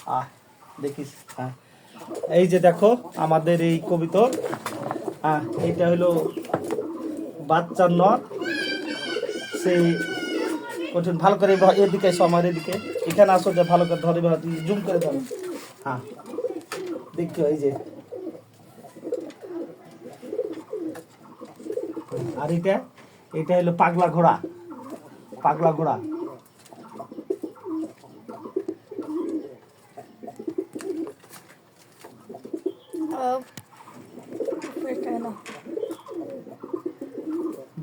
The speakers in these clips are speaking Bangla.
আহ দেখিস। হ্যাঁ, এই যে দেখো আমাদের এই কবিতর। হ্যাঁ, এইটা হলো বাচ্চার নর। সেই কঠিন ভালো করে এদিকে সময় এদিকে এখানে আসো, যে ভালো করে ধরে জুম করে ধরো। হ্যাঁ দেখো এই যে, আর এটা হলো পাগলা ঘোড়া। পাগলা ঘোড়া।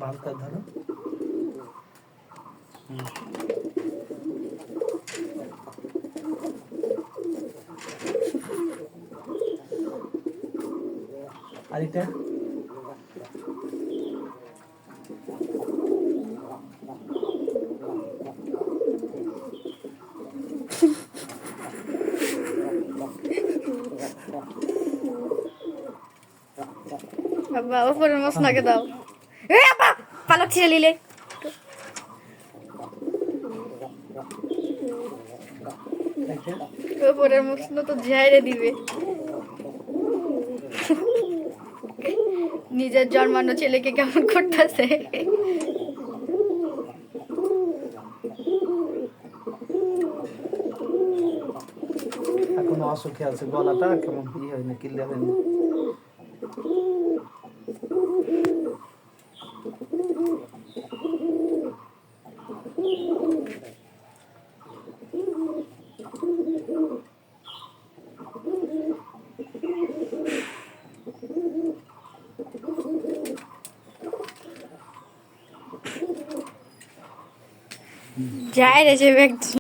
ভালো করে ধরো। আর এটা বাবা উপরের মাছ নাকে দাও। এ আপা পালক ছিঁড়ে নিলে। উপরের মাছ তো ঝাইরে দিবে। নিজের জন্মানো ছেলেকে কেমন করতেছে। এখনো অসুখে আছে, গলাটা কেমন হয়নি, ক্লিয়ার হয়নি। যায় রে সে ব্যক্তি।